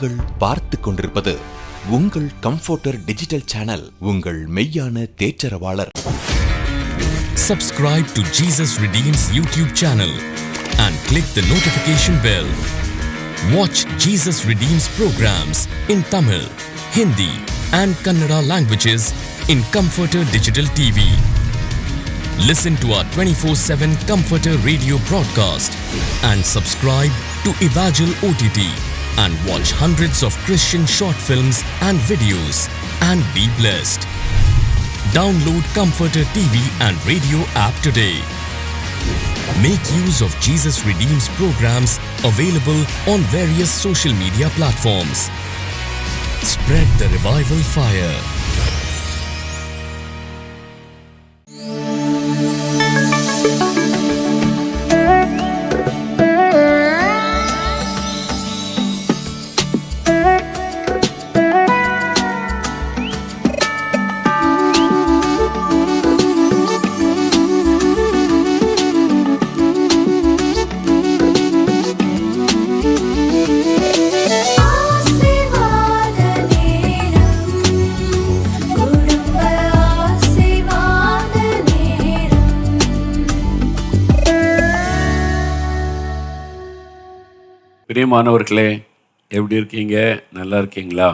நீங்கள் பார்த்து கொண்டிருப்பது உங்கள் கம்ஃபர்டர் டிஜிட்டல் சேனல், உங்கள் மெய்யான தேற்றரவாளர். Subscribe to Jesus Redeems YouTube channel and click the notification bell. Watch Jesus Redeems programs in Tamil, Hindi and Kannada languages in Comforter Digital TV. Listen to our 24/7 Comforter radio broadcast and subscribe to Evangel OTT and watch hundreds of Christian short films and videos and be blessed. Download Comforter TV and radio app today. Make use of Jesus Redeems programs available on various social media platforms. Spread the revival fire. பிரியமானவர்களே, எப்படி இருக்கீங்க? நல்லா இருக்கீங்களா?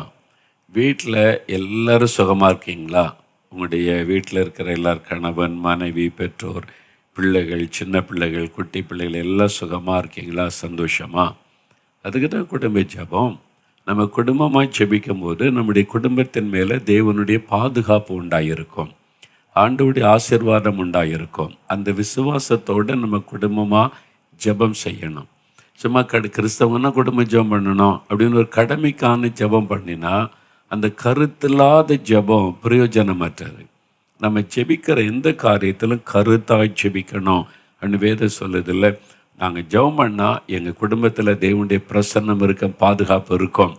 வீட்டில் எல்லோரும் சுகமாக இருக்கீங்களா? உங்களுடைய வீட்டில் இருக்கிற எல்லார் கணவன், மனைவி, பெற்றோர், பிள்ளைகள், சின்ன பிள்ளைகள், குட்டி பிள்ளைகள் எல்லாம் சுகமாக இருக்கீங்களா? சந்தோஷமாக? அதுக்கு தான் குடும்ப ஜெபம். நம்ம குடும்பமாக ஜெபிக்கும் போது நம்முடைய குடும்பத்தின் மேலே தேவனுடைய பாதுகாப்பு உண்டாயிருக்கும், ஆண்டவருடைய ஆசீர்வாதம் உண்டாயிருக்கும். அந்த விசுவாசத்தோடு நம்ம குடும்பமாக ஜெபம் செய்யணும். சும்மா கிறிஸ்தவன்னா குடும்ப ஜெபம் பண்ணணும் அப்படின்னு ஒரு கடமைக்கான ஜெபம் பண்ணினா அந்த கருத்தில்லாத ஜெபம் பிரயோஜனமற்றது. நம்ம ஜெபிக்கிற எந்த காரியத்திலும் கருத்தாய் ஜெபிக்கணும் அப்படின்னு வேதம் சொல்லுதில்லை. நாங்கள் ஜெபம் பண்ணால் எங்கள் குடும்பத்தில் தேவனுடைய பிரசன்னம் இருக்க, பாதுகாப்பு இருக்கும்,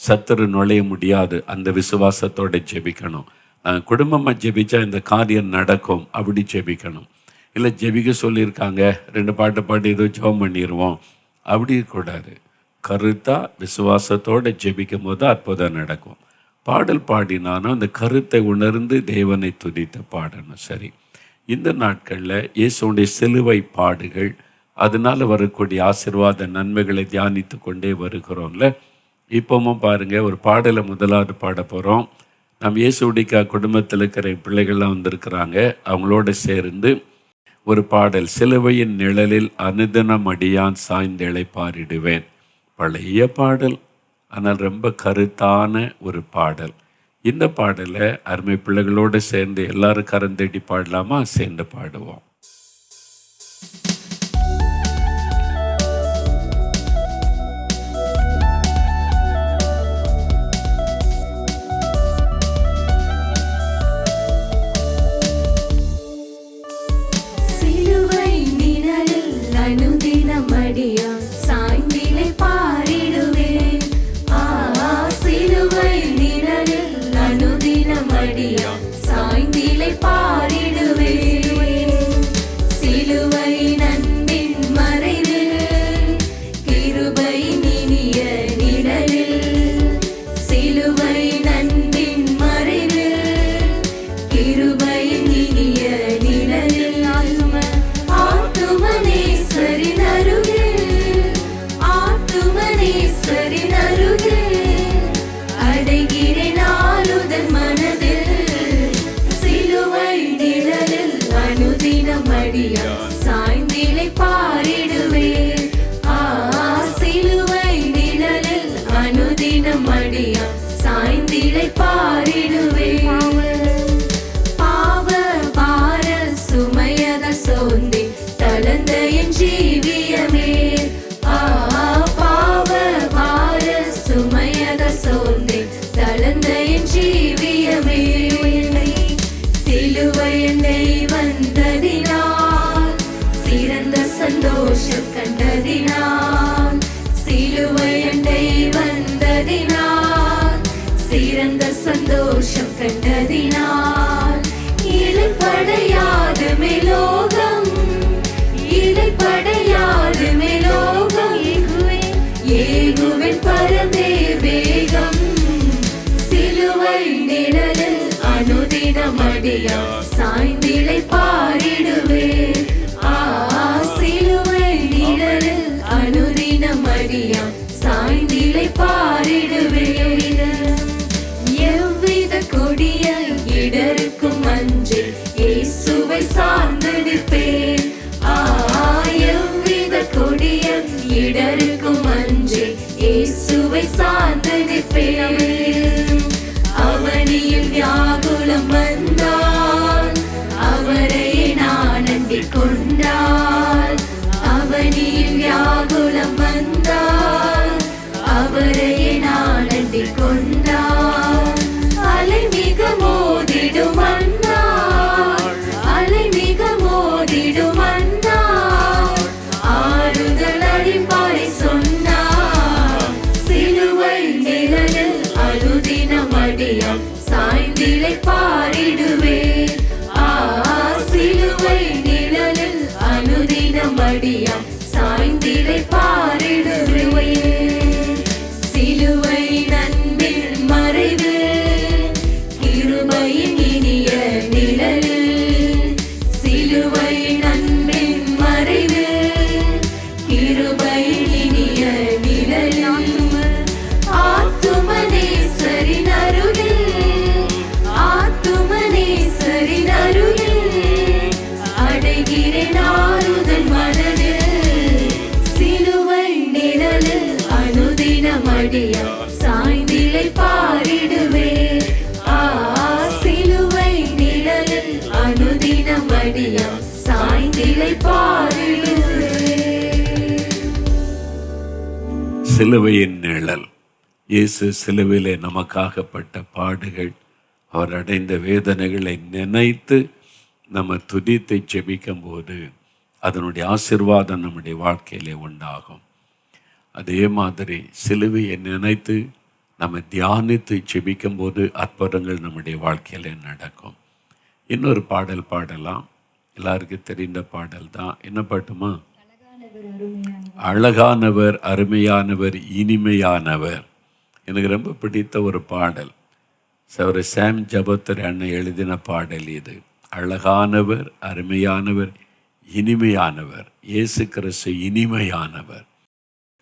சத்துரு நுழைய முடியாது. அந்த விசுவாசத்தோடு ஜெபிக்கணும். நாங்கள் குடும்பமாக ஜெபிச்சா இந்த காரியம் நடக்கும், அப்படி ஜெபிக்கணும். இல்லை ஜெபிக்க சொல்லியிருக்காங்க, 2 பாட்டு பாடி ஏதோ ஜெபம் பண்ணிடுவோம், அப்படி இருக்கக்கூடாது. கருத்தாக விசுவாசத்தோடு ஜெபிக்கும் போது அற்புதம் நடக்கும். பாடல் பாடினாலும் அந்த கருத்தை உணர்ந்து தேவனை துதித்து பாடணும். சரி, இந்த நாட்களில் இயேசுடைய சிலுவை பாடுகள், அதனால் வரக்கூடிய ஆசீர்வாத நன்மைகளை தியானித்து கொண்டே வருகிறோம்ல. இப்போவும் பாருங்கள், ஒரு பாடலை முதலாவது பாட போகிறோம். நம்ம இயேசுடைய குடும்பத்தில் இருக்கிற பிள்ளைகள்லாம் வந்திருக்கிறாங்க. அவங்களோட சேர்ந்து ஒரு பாடல், சிலுவையின் நிழலில் அனுதினம் அடியான் சாய்ந்தேளை பாடிடுவேன். பழைய பாடல், ஆனால் ரொம்ப கருத்தான ஒரு பாடல். இந்த பாடலை அருமை பிள்ளைகளோடு சேர்ந்து எல்லாரும் கரந்தடி பாடலாமா? சேர்ந்து பாடுவோம். மடியாம் சாய்ந்திலை பாரிடுவே. சிலுவை நிழலில் அனுதின மடியாம் சாய்ந்திலை பாரிடுவே. எவ்வித கொடிய இடருக்கும் அஞ்சி இயேசுவை சார்ந்து நிற்பேன். எவ்வித கொடிய இடருக்கும் அஞ்சி இயேசுவை சார்ந்து நிற்பேன். அவனியில் வியாகுலம் வந்தால் அவரை நான் அண்டிக் கொண்டால். அவனியில் வியாகுலம் வந்தால் அவரை நான் அண்டிக் கொண்டால். அலை மிக மோதிடும் அண்ணாள், அலை மிக மோதிடும் அண்ணாள், ஆறுதல் அடிப்பாரை சொன்னார். சிலுவை நிழலில் அனுதின மடியாம் சாய்ந்திலை பாரிடுவே. சிலுவை நிழலில் அனுதின மடியாம் சாய்ந்திலை பாரிடுவே. சிலுவை நன்பின் மறைவு கிருபையின் இனிய நிழலில். சிலுவை நன்பின் மறைவு கிருபையின் இனிய நிழலில். ஆத்துமனேசரின் அருகில், ஆத்துமனேசரின் அருகில் அடைகிறேன் ஆறுதல் மனதில். சிலுவை நிழலில் அனுதின மடியாம் சாய்ந்திலை பாரிடுவே. சிலுவை நிழலில் அனுதின மடியாம் சாய்ந்திலை பாரிடுவே. சிலுவையின் நிழல். இயேசு சிலுவையிலே நமக்காகப்பட்ட பாடுகள், அவர் அடைந்த வேதனைகளை நினைத்து நம்ம துதித்து ஜெபிக்கும் போது அதனுடைய ஆசீர்வாதம் நம்முடைய வாழ்க்கையிலே உண்டாகும். அதே மாதிரி சிலுவையை நினைத்து நம்ம தியானித்து ஜெபிக்கும் போது அற்புதங்கள் நம்முடைய வாழ்க்கையிலே நடக்கும். இன்னொரு பாடல் பாடலாம், எல்லாருக்கும் தெரிந்த பாடல் தான். என்ன பாட்டுமா? அழகானவர், அருமையானவர், இனிமையானவர். எனக்கு ரொம்ப பிடித்த ஒரு பாடல். சௌர சாம் ஜபத்தர் அண்ணன் எழுதின பாடல் இது. அழகானவர், அருமையானவர், இனிமையானவர். இயேசு கிறிஸ்து இனிமையானவர்.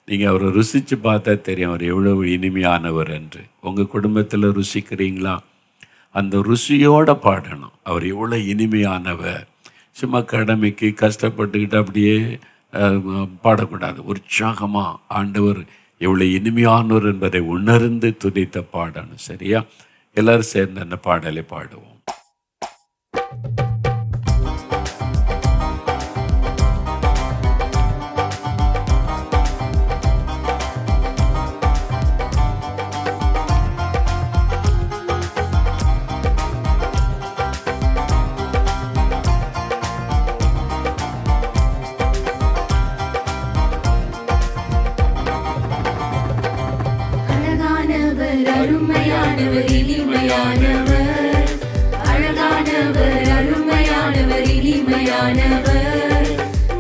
நீங்கள் அவரை ருசித்து பார்த்தா தெரியும் அவர் எவ்வளவு இனிமையானவர் என்று. உங்கள் குடும்பத்தில் ருசிக்கிறீங்களா? அந்த ருசியோடு பாடணும். அவர் எவ்வளோ இனிமையானவர். சும்மா கடமைக்கு கஷ்டப்பட்டுக்கிட்டு அப்படியே பாடக்கூடாது. உற்சாகமாக ஆண்டவர் எவ்வளோ இனிமையானவர் என்பதை உணர்ந்து துதித்த பாடணும். சரியா? எல்லாரும் சேர்ந்து அந்த பாடலை பாடுவோம். அருமையானவர், இனிமையானவர். அழகானவர், அருமையானவர், இனிமையானவர்.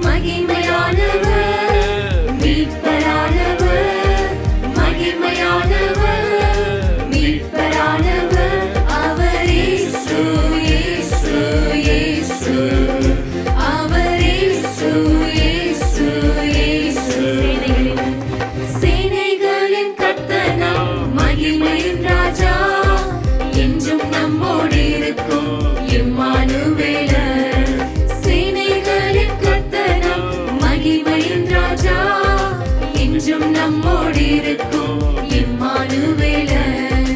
மகிமையானவர், மீட்பரானவர். மகிமையானவர், மீட்பரானவர். அவர் இயேசு, இயேசு, இயேசு. அவர் இயேசு, இயேசு, இயேசு. சேனைகளின் கர்த்தனாம் மகிமையின் ராஜா, என்றும் நம்மோடு இருக்கும் இம்மானுவேலர். சேனைகளின் கர்த்தனாம் மகிமையின் ராஜா, என்றும் நம்மோடு இருக்கும் இம்மானுவேலர்.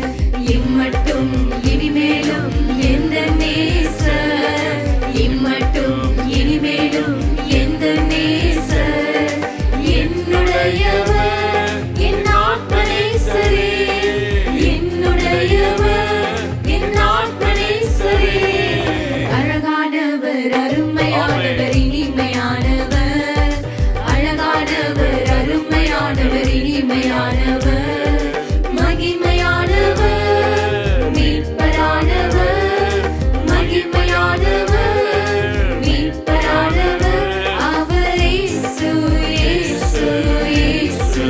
இம்மட்டும் இனிமேலும் எந்த நேசர், இம்மட்டும் இனிமேலும் எந்த நேசர். என்னுடையவர், என் ஆத்மநேசரே. என்னுடையவர், என் ஆத்மநேசரே. அழகானவர், அருமையானவர், இனிமையானவர். அழகானவர், அருமையானவர், இனிமையானவர். மகிமையானவர், மீட்பரானவர். மகிமையானவர், மீட்பரானவர். அவர் இயேசு, இயேசு, இயேசு.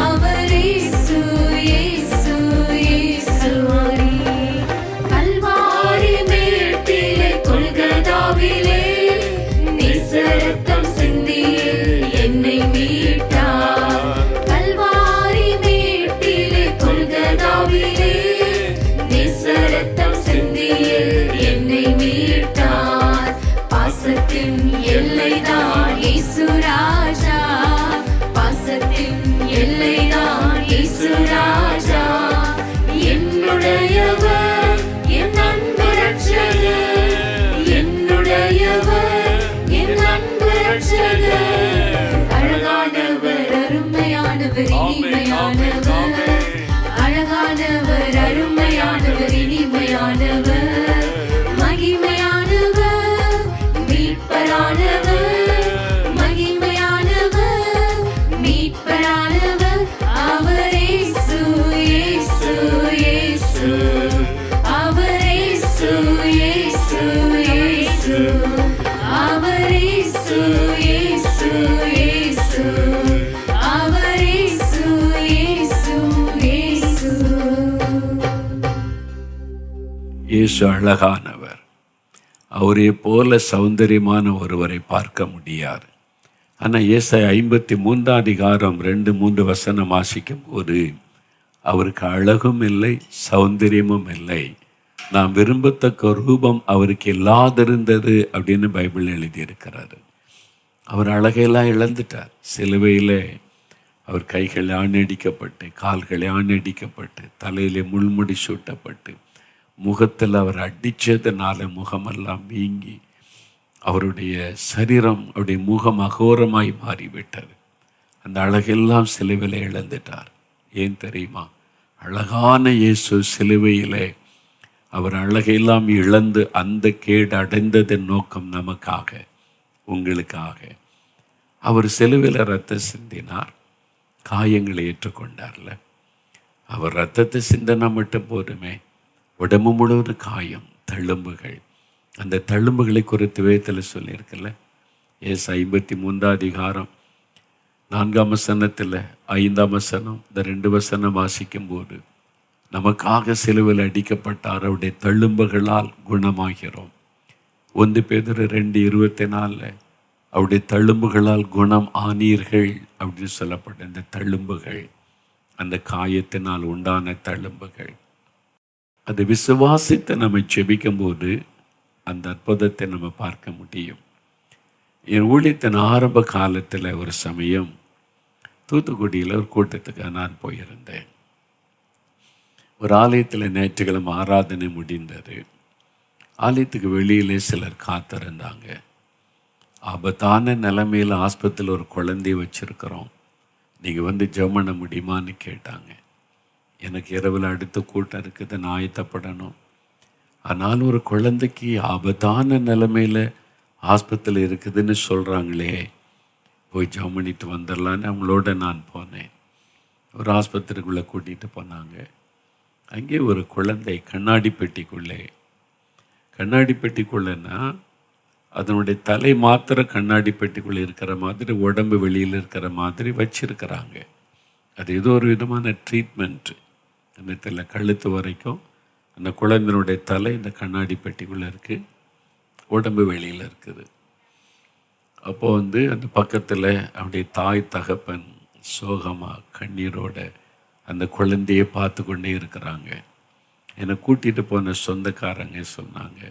அவர் இயேசு, இயேசு, இயேசு. கல்வாரி இயேசு இயேசு அவர் இயேசு இயேசு இயேசு அவர் இயேசு இயேசு இயேசு. இயேசு அழகானவர். அவரை போல சௌந்தரியமான ஒருவரை பார்க்க முடியாது. ஆனால் ஏசாயா 53:2-3 வாசிக்கும் போது அவருக்கு அழகும் இல்லை, சௌந்தரியமும் இல்லை, நாம் விரும்பத்தக்க ரூபம் அவருக்கு இல்லாதிருந்தது அப்படின்னு பைபிள் எழுதியிருக்கிறாரு. அவர் அழகையெல்லாம் இழந்துட்டார். சிலுவையில் அவர் கைகளை ஆணடிக்கப்பட்டு, கால்களை ஆணடிக்கப்பட்டு, தலையிலே முள்முடி சூட்டப்பட்டு, முகத்தில் அவர் அடித்ததுனால முகமெல்லாம் வீங்கி அவருடைய சரீரம், அவருடைய முகம் அகோரமாய் மாறிவிட்டது. அந்த அழகெல்லாம் சிலுவையில் இழந்துட்டார். ஏன் தெரியுமா? அழகான இயேசு சிலுவையிலே அவர் அழகையெல்லாம் இழந்து அந்த கேடு அடைந்ததன் நோக்கம் நமக்காக, உங்களுக்காக. அவர் சிலுவையில் ரத்தம் சிந்தினார், காயங்களை ஏற்றுக்கொண்டார்ல. அவர் ரத்தத்தை சிந்தினா மட்டும் போதுமே, உடம்பு முழுவதும் காயம், தழும்புகள். அந்த தழும்புகளை குறித்து வேதத்தில் சொல்லியிருக்கல. ஏசாயா 53:4 5 இந்த 2 வாசிக்கும் போது நமக்காக சிலுவையில் அடிக்கப்பட்டார், அவருடைய தழும்புகளால் குணமாகிறோம். 1 பேதுரு 2:24 அவருடைய தழும்புகளால் குணம் ஆனீர்கள் அப்படின்னு சொல்லப்பட்ட இந்த தழும்புகள், அந்த காயத்தினால் உண்டான தழும்புகள், அதை விசுவாசித்து நம்ம ஜெபிக்கும் போது அந்த அற்புதத்தை நம்ம பார்க்க முடியும். என் ஊழியத்தின் ஆரம்ப காலத்தில் ஒரு சமயம் தூத்துக்குடியில் ஒரு கூட்டத்துக்கு நான் போயிருந்தேன். ஒரு ஆலயத்தில் ஞாயிற்றுக்கிழமை ஆராதனை முடிந்தது. ஆலயத்துக்கு வெளியிலே சிலர் காத்திருந்தாங்க. ஆபத்தான நிலைமையில் ஆஸ்பத்திரியில் ஒரு குழந்தைய வச்சுருக்கிறோம், நீங்கள் வந்து ஜெபம் பண்ண முடியுமான்னு கேட்டாங்க. எனக்கு இரவில் அடுத்த கூட்டம் இருக்குது, நான் ஆயத்தப்படணும். ஆனால் ஒரு குழந்தைக்கு ஆபத்தான நிலைமையில் ஆஸ்பத்திரியில் இருக்குதுன்னு சொல்கிறாங்களே, போய் ஜெபம் பண்ணிட்டு வந்துடலான்னு அவங்களோட நான் போனேன். ஒரு ஆஸ்பத்திரிக்குள்ளே கூட்டிகிட்டு போனாங்க. அங்கே ஒரு குழந்தை கண்ணாடி பெட்டிக்குள்ளேன்னா அதனுடைய தலை மாத்திர கண்ணாடி பெட்டிக்குள்ளே இருக்கிற மாதிரி, உடம்பு வெளியில் இருக்கிற மாதிரி வச்சிருக்கிறாங்க. அது ஏதோ ஒரு விதமான ட்ரீட்மெண்ட்டு. அந்த தலை கழுத்து வரைக்கும் அந்த குழந்தையினுடைய தலை இந்த கண்ணாடி பெட்டிக்குள்ளே இருக்குது, உடம்பு வெளியில் இருக்குது. அப்போது அந்த பக்கத்தில் அவருடைய தாய் தகப்பன் சோகமாக கண்ணீரோட அந்த குழந்தையை பார்த்து கொண்டே இருக்கிறாங்க. என்னை கூட்டிகிட்டு போன சொந்தக்காரங்க சொன்னாங்க,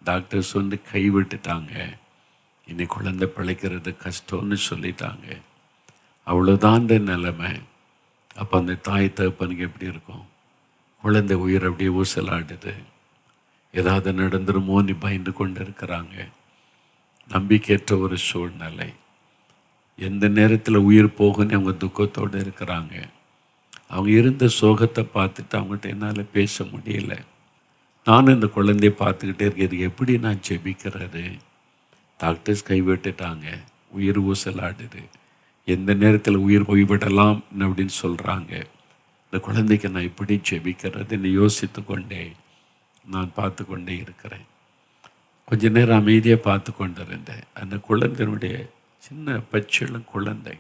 டாக்டர்ஸ் வந்து கைவிட்டுட்டாங்க, இனி குழந்தை பிழைக்கிறது கஷ்டம்னு சொல்லிட்டாங்க. அவ்வளோதான் நிலைமை. அப்போ அந்த தாய் தகப்பனுக்கு எப்படி இருக்கும்? குழந்தை உயிர் அப்படியே ஊசலாடுது, ஏதாவது நடந்துருமோன்னு பயந்து கொண்டு இருக்கிறாங்க. நம்பிக்கையற்ற ஒரு சூழ்நிலை. எந்த நேரத்தில் உயிர் போகுன்னு அவங்க துக்கத்தோடு இருக்கிறாங்க. அவங்க இருந்த சோகத்தை பார்த்துட்டு அவங்ககிட்ட என்னால் பேச முடியல. நானும் இந்த குழந்தைய பார்த்துக்கிட்டே இருக்கிறது, எப்படி நான் ஜெபிக்கிறது? டாக்டர்ஸ் கைவிட்டுட்டாங்க, உயிர் ஊசலாடுது, எந்த நேரத்தில் உயிர் போய்விடலாம் அப்படின்னு சொல்கிறாங்க. இந்த குழந்தைக்கு நான் எப்படி ஜெபிக்கிறதுன்னு யோசித்து கொண்டே நான் பார்த்து கொண்டே இருக்கிறேன். கொஞ்ச நேரம் அமைதியாக பார்த்து கொண்டு இருந்தேன். அந்த குழந்தையினுடைய சின்ன பச்சிளம் குழந்தை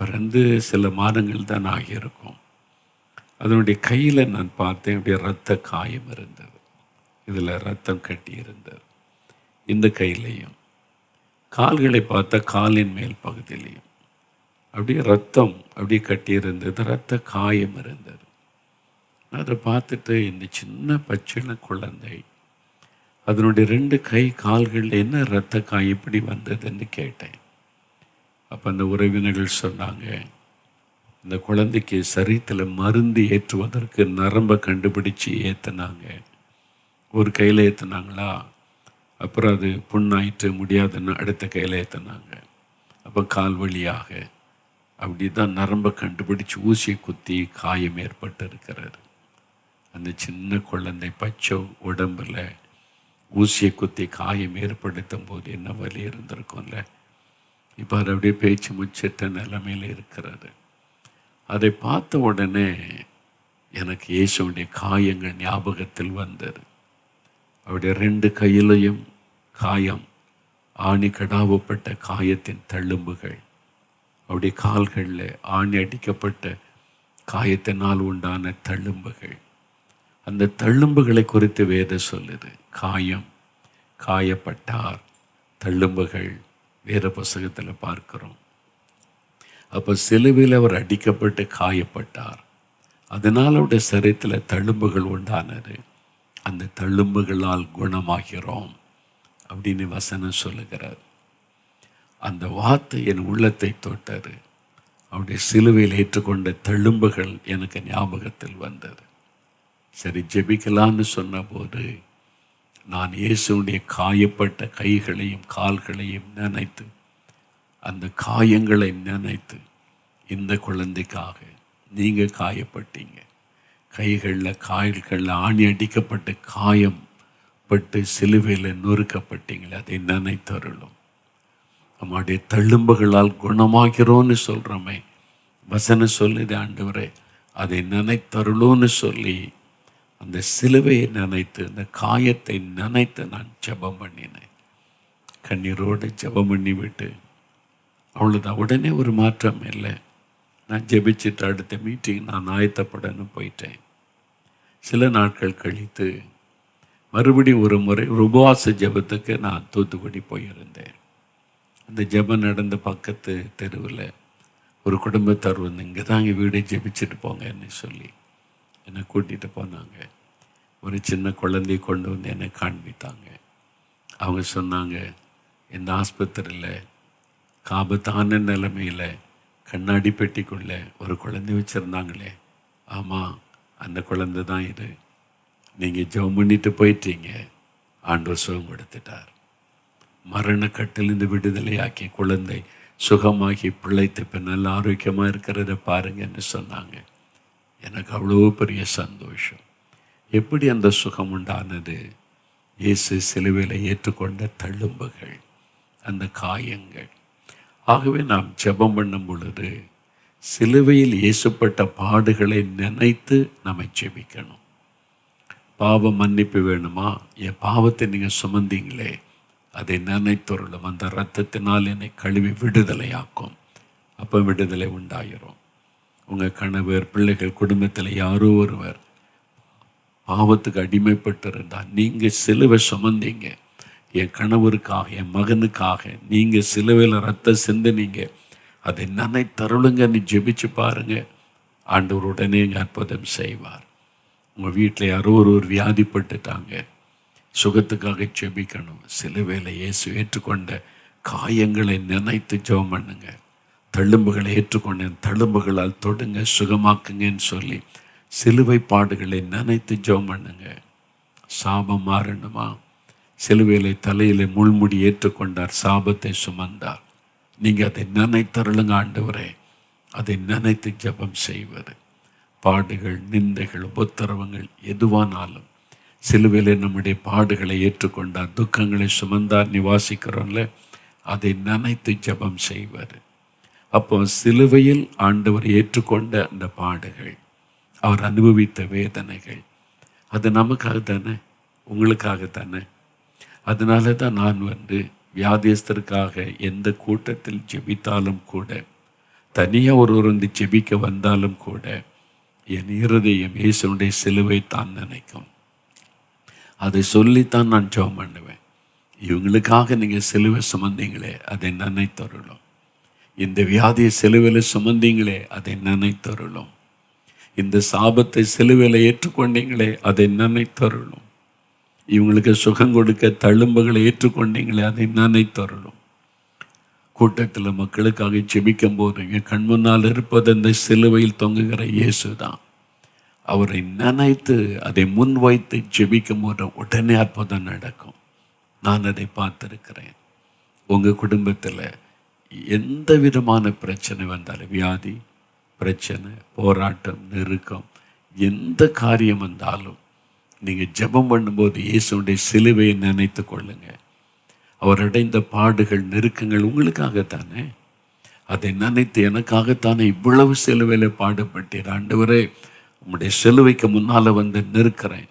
பிறந்து சில மாதங்கள் தான் ஆகியிருக்கும். அதனுடைய கையில் நான் பார்த்தேன், அப்படியே இரத்த காயம் இருந்தது, இதில் ரத்தம் கட்டி இருந்தது. இந்த கையிலையும் கால்களை பார்த்தா காலின் மேல் பகுதியிலையும் அப்படியே ரத்தம் அப்படியே கட்டி இருந்தது, இரத்த காயம் இருந்தது. அதை பார்த்துட்டு இந்த சின்ன பச்சிள குழந்தை அதனுடைய 2 கை கால்களில் என்ன இரத்த காயம் இப்படி வந்ததுன்னு கேட்டேன். அப்போ அந்த உறவினர்கள் சொன்னாங்க, இந்த குழந்தைக்கு சரீரத்தில் மருந்து ஏற்றுவதற்கு நரம்பை கண்டுபிடிச்சி ஏற்றினாங்க. ஒரு கையில் ஏற்றினாங்களா, அப்புறம் அது புண்ணாயிட்டு முடியாதுன்னு அடுத்த கையில் ஏற்றினாங்க. அப்போ கால் வழியாக அப்படி தான் நரம்பை கண்டுபிடிச்சி ஊசியை குத்தி காயம் ஏற்பட்டு இருக்கிறாரு. அந்த சின்ன குழந்தை பச்சை உடம்பில் ஊசியை குத்தி காயம் ஏற்படுத்தும் போது என்ன வலி இருந்திருக்கும்ல. இப்போ அது அப்படியே பேச்சு முச்சிட்ட நிலைமையில் இருக்கிறாரு. அதை பார்த்த உடனே எனக்கு இயேசுடைய காயங்கள் ஞாபகத்தில் வந்தது. அவருடைய 2 கையிலையும் காயம், ஆணி கடாவப்பட்ட காயத்தின் தழும்புகள், அவருடைய கால்களில் ஆணி அடிக்கப்பட்ட காயத்தினால் உண்டான தழும்புகள். அந்த தழும்புகளை குறித்து வேதம் சொல்லுது. காயம், காயப்பட்டார், தழும்புகள் வேத புஸ்தகத்தில் பார்க்கிறோம். அப்போ சிலுவையில் அவர் அடிக்கப்பட்டு காயப்பட்டார். அதனால் அவருடைய சரீரத்தில் தழும்புகள் உண்டானது. அந்த தழும்புகளால் குணமாகிறோம் அப்படின்னு வசனம் சொல்லுகிறார். அந்த வார்த்தை என் உள்ளத்தை தொட்டது. அவருடைய சிலுவையில் ஏற்றுக்கொண்ட தழும்புகள் எனக்கு ஞாபகத்தில் வந்தது. சரி, ஜெபிக்கலான்னு சொன்னபோது நான் இயேசுடைய காயப்பட்ட கைகளையும் கால்களையும் நினைத்து, அந்த காயங்களை நினைத்து, இந்த குழந்தைக்காக நீங்கள் காயப்பட்டீங்க, கைகளில் கால்களில் ஆணி அடிக்கப்பட்ட காயம் பட்டு சிலுவையில் நொறுக்கப்பட்டீங்களே, அதை நினைத்தருளும். நம்முடைய தழும்புகளால் குணமாகிறோன்னு சொல்கிறோமே, வசனம் சொல்லுது ஆண்டவரே அதை நினைத்தருளோன்னு சொல்லி அந்த சிலுவையை நினைத்து, அந்த காயத்தை நினைத்து நான் ஜெபம் பண்ணினேன். கண்ணீரோடு ஜெபம் பண்ணி விட்டு அவ்வளோதான். உடனே ஒரு மாற்றம் இல்லை. நான் ஜெபிச்சுட்டு அடுத்த மீட்டிங் நான் ஆயத்தப்படன்னு போயிட்டேன். சில நாட்கள் கழித்து மறுபடியும் ஒரு முறை ஒரு உபவாச ஜெபத்துக்கு நான் தூத்துக்குடி போயிருந்தேன். அந்த ஜெபம் நடந்த பக்கத்து தெருவில் ஒரு குடும்பத்தார் வந்து, இங்கே தான் எங்கள் வீடை ஜெபிச்சுட்டு போங்கன்னு சொல்லி என்னை கூட்டிகிட்டு போனாங்க. ஒரு சின்ன குழந்தையை கொண்டு வந்து என்னை காண்பித்தாங்க. அவங்க சொன்னாங்க, இந்த ஆஸ்பத்திரியில் ஆபத்தான நிலைமையில் கண்ணாடி பெட்டிக்குள்ளே ஒரு குழந்தை வச்சுருந்தாங்களே, ஆமாம் அந்த குழந்தை தான் இது. நீங்கள் ஜெபம் பண்ணிட்டு போயிட்டீங்க, ஆண்டவர் சுகம் கொடுத்துட்டார். மரணக்கட்டிலிருந்து விடுதலையாக்கி குழந்தை சுகமாகி பிள்ளைத்து இப்போ நல்ல ஆரோக்கியமாக இருக்கிறத பாருங்கன்னு சொன்னாங்க. எனக்கு அவ்வளோ பெரிய சந்தோஷம். எப்படி அந்த சுகம் உண்டானது? இயேசு சிலுவையில் ஏற்றுக்கொண்ட தழும்புகள், அந்த காயங்கள். ஆகவே நாம் ஜெபம் பண்ணும் பொழுது சிலுவையில் இயேசுப்பட்ட பாடுகளை நினைத்து நம்ம ஜெபிக்கணும். பாவ மன்னிப்பு வேணுமா? என் பாவத்தை நீங்கள் சுமந்தீங்களே, அதை நினைத்தருளும். அந்த இரத்தத்தினால் என்னை கழுவி விடுதலையாக்கும். அப்போ விடுதலை உண்டாயிரும். உங்கள் கணவர், பிள்ளைகள், குடும்பத்தில் யாரோ ஒருவர் பாவத்துக்கு அடிமைப்பட்டிருந்தால், நீங்கள் சிலுவை சுமந்தீங்க, என் கணவருக்காக, என் மகனுக்காக நீங்கள் சிலுவையில் ரத்தம் சிந்தினீங்க, அதை நினைத்தருளுங்கன்னு ஜெபிச்சு பாருங்க. ஆண்டவர் உடனே அற்புதம் செய்வார். உங்கள் வீட்டில் யாரோ ஒரு வியாதிப்பட்டுட்டாங்க, சுகத்துக்காக ஜெபிக்கணும். சிலுவையில் இயேசு ஏற்றுக்கொண்ட காயங்களை நினைத்து ஜெபம் பண்ணுங்க. தழும்புகளை ஏற்றுக்கொண்ட தழும்புகளால் தொடுங்க, சுகமாக்குங்கன்னு சொல்லி சிலுவை பாடுகளை நினைத்து ஜெபம் பண்ணுங்க. சாபம் மாறணுமா? சிலுவையில் தலையில் முள்முடி ஏற்றுக்கொண்டார், சாபத்தை சுமந்தார். நீங்கள் அதை நினைத்தருளுங்க ஆண்டவரே. அதை நினைத்து ஜெபம் செய்வது. பாடுகள், நிந்தைகள், உபத்திரவங்கள் எதுவானாலும் சிலுவையில் நம்முடைய பாடுகளை ஏற்றுக்கொண்டார், துக்கங்களை சுமந்தார், நிவாசிக்கிறோம்ல, அதை நினைத்து ஜெபம் செய்வார். அப்போ சிலுவையில் ஆண்டவர் ஏற்றுக்கொண்ட அந்த பாடுகள், அவர் அனுபவித்த வேதனைகள், அது நமக்காக தானே, உங்களுக்காக தானே. அதனால தான் நான் வியாதியஸ்தருக்காக எந்த கூட்டத்தில் ஜெபித்தாலும் கூட, தனியாக ஒருவர் ஜெபிக்க வந்தாலும் கூட, என் இருதயம் இயேசுவுடைய சிலுவை தான் நினைக்கும். அதை சொல்லித்தான் நான் ஜெபம் பண்ணுவேன். இவங்களுக்காக நீங்கள் சிலுவை சுமந்தீங்களே, அதை நினைத்தருளும். இந்த வியாதியை சிலுவையில் சுமந்தீங்களே, அதை நினைத்தருளும். இந்த சாபத்தை சிலுவையில் ஏற்றுக்கொண்டீங்களே, அதை நினைத்தருளும். இவங்களுக்கு சுகம் கொடுக்க தழும்புகளை ஏற்றுக்கொண்டீங்களே, அதை நினைத்தருளும். கூட்டத்தில் மக்களுக்காக ஜெபிக்கும் போது என் கண் முன்னால் இருப்பது அந்த சிலுவையில் தொங்குகிற இயேசு தான். அவரை நினைத்து அதை முன்வைத்து ஜெபிக்கும் போது உடனே அற்புதம் நடக்கும். நான் அதை பார்த்துருக்கிறேன். உங்கள் குடும்பத்தில் எந்த விதமான பிரச்சனை வந்தாலும், வியாதி, பிரச்சனை, போராட்டம், நெருக்கம், எந்த காரியம் வந்தாலும் நீங்கள் ஜெபம் பண்ணும்போது இயேசுடைய சிலுவையை நினைத்து கொள்ளுங்க. அவர் அடைந்த பாடுகள், நெருக்கங்கள் உங்களுக்காகத்தானே. அதை நினைத்து எனக்காகத்தானே இவ்வளவு சிலுவையில் பாடுபட்டீர் ஆண்டவரே, உம்முடைய சிலுவைக்கு முன்னால் வந்து நிற்கிறேன்.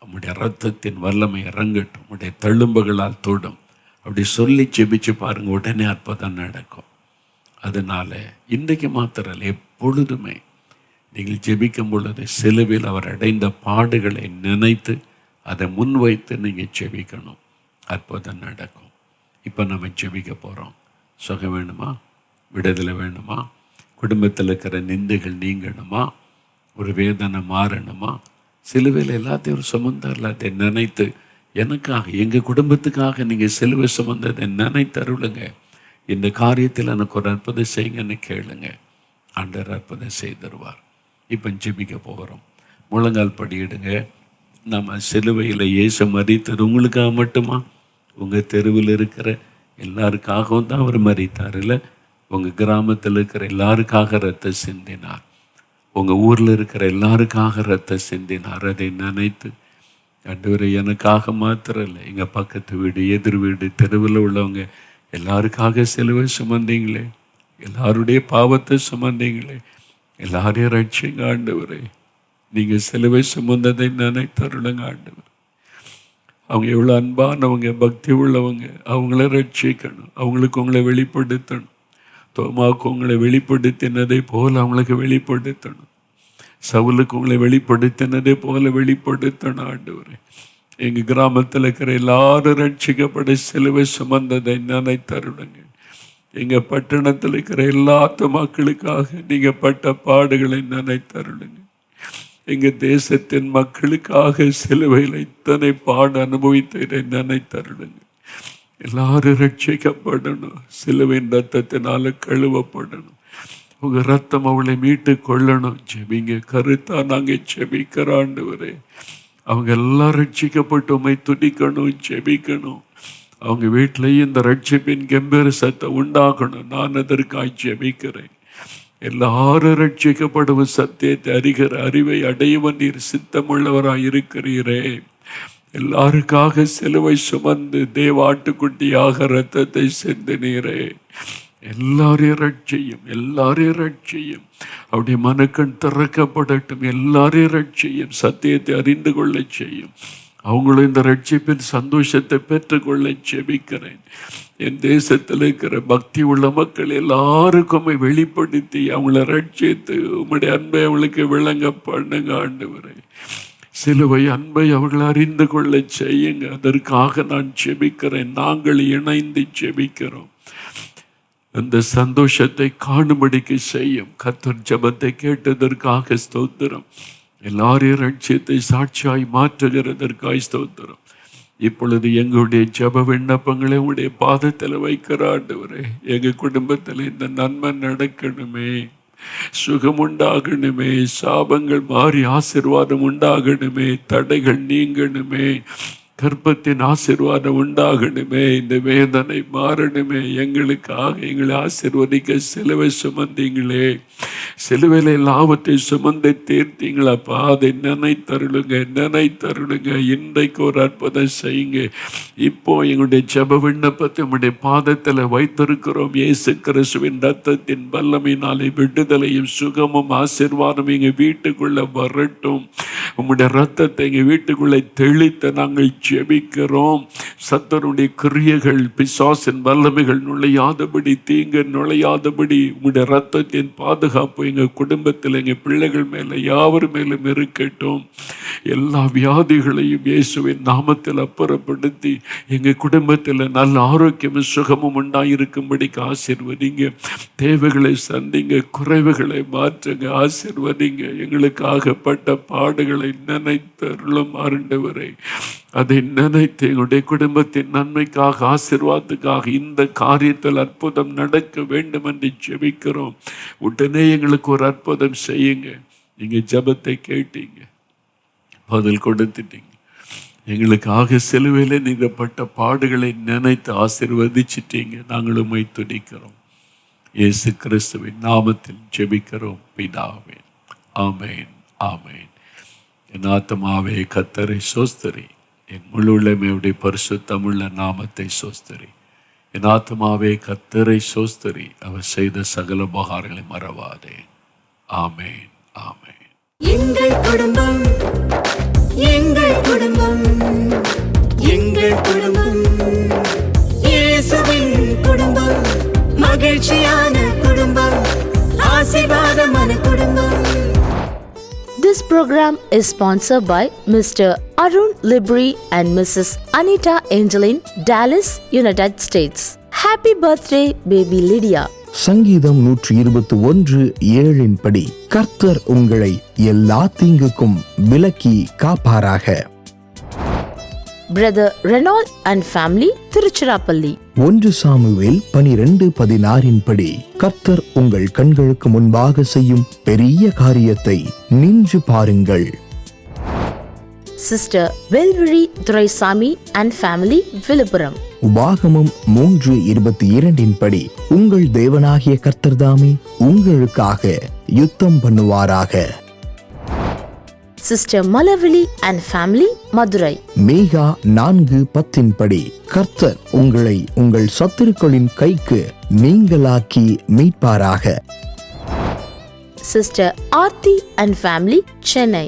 உம்முடைய இரத்தத்தின் வல்லமை இறங்கட்டும், உம்முடைய தழும்புகளால் தொடும். அப்படி சொல்லி ஜெபிச்சு பாருங்க, உடனே அற்புதம் நடக்கும். அதனால இன்றைக்கு மாத்திரம் எப்பொழுதுமே நீங்கள் ஜெபிக்கும் பொழுது சிலுவையில் அவர் அடைந்த பாடுகளை நினைத்து அதை முன்வைத்து நீங்கள் ஜெபிக்கணும். அற்புதம் நடக்கும். இப்போ நம்ம ஜெபிக்க போகிறோம். சுகம் வேணுமா? விடுதலை வேணுமா? குடும்பத்தில் இருக்கிற நிந்தைகள் நீங்கணுமா? ஒரு வேதனை மாறணுமா? சிலுவையில் எல்லாத்தையும் ஒரு சுமந்தாரில் அதை நினைத்து, எனக்காக எங்கள் குடும்பத்துக்காக நீங்கள் சிலுவை சுமந்ததை நினைத்தருளுங்க. இந்த காரியத்தில் எனக்கு ஒரு அற்புதம் செய்யுங்கன்னு கேளுங்க. ஆண்டவர் அற்புதம் செய்தருவார். இப்போ ஜெபிக்க போகிறோம். முழங்கால் படியிடுங்க. நம்ம சிலுவையில் இயேசு மரித்தது உங்களுக்காக மட்டுமா? உங்கள் தெருவில் இருக்கிற எல்லாருக்காகவும் தான் அவர் மரித்தார் இல்லை? உங்கள் கிராமத்தில் இருக்கிற எல்லாருக்காக ரத்தம் சிந்தினார். உங்கள் ஊரில் இருக்கிற எல்லாருக்காக ரத்தம் சிந்தினார். அதை நினைத்து, ஆண்டவரே எனக்காக மாத்திரம் இல்லை, எங்கள் பக்கத்து வீடு, எதிர் வீடு, தெருவில் உள்ளவங்க எல்லாருக்காக சிலுவை சுமந்தீங்களே, எல்லாருடைய பாவத்தை சுமந்தீங்களே, எல்லாரையும் ரட்சிங்க ஆண்டவரே. நீங்கள் சிலுவை சுமந்ததை நினைத்தருளுங்க ஆண்டவர். அவங்க எவ்வளோ அன்பானவங்க, பக்தி உள்ளவங்க, அவங்கள ரட்சிக்கணும். அவங்களுக்கு உங்களை வெளிப்படுத்தணும். தோமாவுக்கு உங்களை வெளிப்படுத்தினதை போல் அவங்களுக்கு வெளிப்படுத்தணும். சவுலுக்கு உங்களை வெளிப்படுத்தினதை போல வெளிப்படுத்தணும் ஆண்டவரே. எங்கள் கிராமத்தில் இருக்கிற எல்லாரும் ரட்சிக்கப்பட சிலுவை சுமந்ததை நினைத்தருளுங்க. எங்கள் பட்டணத்தில் இருக்கிற எல்லா மக்களுக்காக நீங்கள் பட்ட பாடுகளை நினைத்தருளுங்க. எங்கள் தேசத்தின் மக்களுக்காக சிலுவையில் இத்தனை பாடு அனுபவித்ததை நினைத்தருளுங்க. எல்லாரும் ரட்சிக்கப்படணும். சிலுவையின் ரத்தத்தினால கழுவப்படணும். உங்கள் ரத்தம் அவளை மீட்டு கொள்ளணும். ஜெபிங்க. கருத்தா நாங்கள் ஜெபிக்கிற ஆண்டவரே, அவங்க எல்லாம் ரட்சிக்கப்பட்டு உம்மை துதிக்கணும், ஜெபிக்கணும். அவங்க வீட்டிலையும் இந்த ரட்சிப்பின் கம்பீர சத்தம் உண்டாகணும். நான் அதற்காக ஜெபிக்கிறேன். எல்லாரும் ரட்சிக்கப்படும் சத்தியத்தை அறிகிற அறிவை அடையவன் நீர் சித்தமுள்ளவராய் இருக்கிறீரே. எல்லாருக்காக சிலுவை சுமந்து தேவாட்டுக்குட்டியாக ரத்தத்தை சிந்தினீரே. எல்லாரையும் ரட்சியும், எல்லாரையும் ரட்சியும். அவருடைய மனக்கண் திறக்கப்படட்டும். எல்லாரையும் ரட்சியும், சத்தியத்தை அறிந்து கொள்ள செய்யும். அவங்களும் இந்த ரட்சிப்பின் சந்தோஷத்தை பெற்றுக்கொள்ள ஜெபிக்கிறேன். என் தேசத்தில் இருக்கிற பக்தி உள்ள மக்கள் எல்லாருக்குமே வெளிப்படுத்தி அவங்கள ரட்சித்து உம்முடைய அன்பை அவளுக்கு விளங்க பண்ணுங்க ஆண்டவரே. சிலுவை அன்பை அவர்கள் அறிந்து கொள்ள செய்யுங்க. அதற்காக நான் ஜெபிக்கிறேன். நாங்கள் இணைந்து ஜெபிக்கிறோம். அந்த சந்தோஷத்தை காணும்படிக்கு செய்யும். கர்த்தர் ஜெபத்தை கேட்டதற்காக ஸ்தோத்திரம். எல்லாரையும் ரட்சியத்தை சாட்சியாய் மாற்றுகிறதற்காய் ஸ்தோத்திரம். இப்பொழுது எங்களுடைய ஜெப விண்ணப்பங்களை உடைய பாதத்தில் வைக்கிற ஆண்டவரே, எங்கள் குடும்பத்தில் இந்த நன்மை நடக்கணுமே, சுகம் உண்டாகணுமே, சாபங்கள் மாறி ஆசீர்வாதம் உண்டாகணுமே, தடைகள் நீங்கணுமே, கர்ப்பத்தின் ஆசீர்வாதம் உண்டாகணுமே, இந்த வேதனை மாறணுமே. எங்களுக்காக எங்களை ஆசீர்வதிக்க சிலுவை சுமந்தீங்களே, சிலுவையில் எல்லாவற்றை சுமந்து தீர்த்தீங்களப்பா. அதை நினைத்தருளுங்க, நினைத்தருளுங்க. இன்றைக்கு ஒரு அற்புதம் செய்யுங்க. இப்போ எங்களுடைய ஜெப விண்ணப்பத்தை உம்முடைய பாதத்தில் வைத்திருக்கிறோம். இயேசு கிறிஸ்துவின் ரத்தத்தின் வல்லமையினாலே விடுதலையும் சுகமும் ஆசீர்வாதம் எங்கள் வீட்டுக்குள்ள வரட்டும். உம்முடைய ரத்தத்தை எங்கள் வீட்டுக்குள்ளே தெளித்த நாங்கள் ஜெபிக்கிறோம். சத்தனுடைய கிரியைகள், பிசாசின் வல்லமைகள் நுழையாதபடி, தீங்கு நுழையாதபடி உம்முடைய ரத்தத்தின் பாதுகாப்பு எங்கள் குடும்பத்தில், எங்கள் பிள்ளைகள் மேலே, யாவர் மேலும் இருக்கட்டும். எல்லா வியாதிகளையும் இயேசுவின் நாமத்தில் அப்புறப்படுத்தி எங்கள் குடும்பத்தில் நல்ல ஆரோக்கியமும் சுகமும் உண்டாயிருக்கும்படிக்கு ஆசீர்வதிங்க. தேவைகளை சந்திங்க, குறைவுகளை மாற்றுங்க, ஆசீர்வதிங்க. எங்களுக்காகப்பட்ட பாடுகளை நினைத்தருளும் ஆண்டவரே. அதை நினைத்து எங்களுடைய குடும்பத்தின் நன்மைக்காக, ஆசீர்வாதத்துக்காக இந்த காரியத்தில் அற்புதம் நடக்க வேண்டும் என்று ஜெபிக்கிறோம். உடனே எங்களுக்கு ஒரு அற்புதம் செய்யுங்க. நீங்க ஜெபத்தை கேட்டீங்க, பதில் கொடுத்துட்டீங்க. எங்களுக்காக சிலுவையில் நீங்கள் பட்ட பாடுகளை நினைத்து ஆசீர்வதிச்சிட்டீங்க. நாங்கள் உம்மை துதிக்கிறோம். இயேசு கிறிஸ்துவின் நாமத்தில் ஜெபிக்கிறோம் பிதாவே. ஆமேன், ஆமேன். என் ஆத்மாவே கர்த்தரை சோஸ்தரி, என் முழு உள்ளமையுடைய பரிசுத்தமுள்ள நாமத்தை சோஸ்தரி. என் ஆத்மாவே கர்த்தரை சோஸ்தரி, அவர் செய்த சகல உபகாரங்களை மறவாதே. ஆமேன், ஆமேன். எங்கள் குடும்பம் எங்கள் குடும்பம், எங்கள் குடும்பம், இயேசுவின் குடும்பம், மகிழ்ச்சியான குடும்பம், ஆசீர்வாதமான குடும்பம். This program is sponsored by Mr. Arun Libri and Mrs. Anita Angeline, Dallas, United States. Happy birthday, baby Lydia. சங்கீதம் 121:7 படி கர்த்தர் உங்களை எல்லா தீங்குக்கும் விலக்கி காப்பாராக. Brother Renault and family, Tiruchirappalli. 1 Samuel 12:16 படி கர்த்தர் உங்கள் கண்களுக்கு முன்பாக செய்யும் பெரிய காரியத்தை நின்று பாருங்கள். Sister Velviri Thuraisamy and family, Villupuram. உபாகமம் 3:22 படி உங்கள் தேவனாகிய கர்த்தர்தாமே உங்களுக்காக யுத்தம் பண்ணுவாராக. Sister Malavili and family, Madurai. Megha 4:10 படி கர்த்தர் உங்களை உங்கள் சத்துருக்களின் கைக்கு நீங்களாக்கி மீட்பாராக. Sister Aarti and family, Chennai.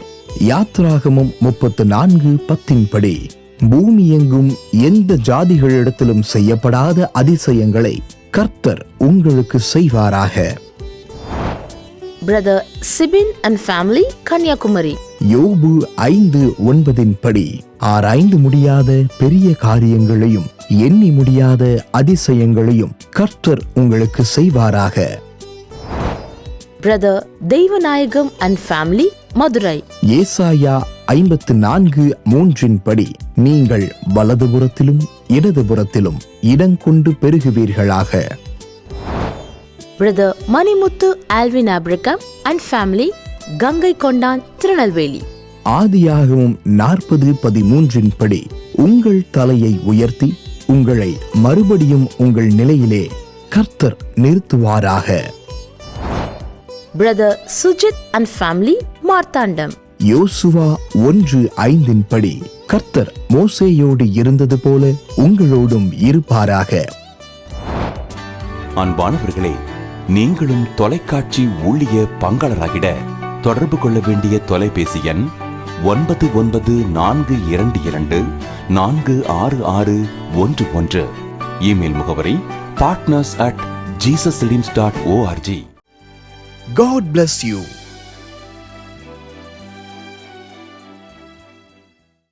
யாத்ராகமம் 34:10 படி பூமி எங்கும் எந்த ஜாதிகளிடத்திலும் செய்யப்படாத அதிசயங்களை கர்த்தர் உங்களுக்கு செய்வாராக. Brother Sibin and family, Kanyakumari. யோபு 5:9 படி ஆராய்ந்து முடியாத பெரிய காரியங்களையும் எண்ணி முடியாத அதிசயங்களையும் கர்த்தர் உங்களுக்கு செய்வாராக. Brother Devanayagam and family, Madurai. ஏசாயா 54:3 படி நீங்கள் வலதுபுறத்திலும் இடதுபுறத்திலும் இடங்கொண்டு பெருகுவீர்களாக. Brother Manimuthu Alvin Abraham and family, Gangai Kondan, Tirunelveli. ஆதியாகமம் 40:13 படி உங்கள் தலையை உயர்த்தி உங்களை மறுபடியும் உங்கள் நிலையிலே கர்த்தர் நிறுத்துவாராக. Brother Sujit and family, Marthandam. யோசுவா 1:5 படி கர்த்தர் மோசேயோடு இருந்தது போல உங்களோடும் இருப்பாராக. அன்பானவர்களே, நீங்களும் தொலைக்காட்சி ஊழிய பங்காளராகிட தொடர்பு கொள்ள வேண்டிய தொலைபேசி எண் 9912246611. இமெயில் முகவரி partners@jesusredeems.org. God bless you.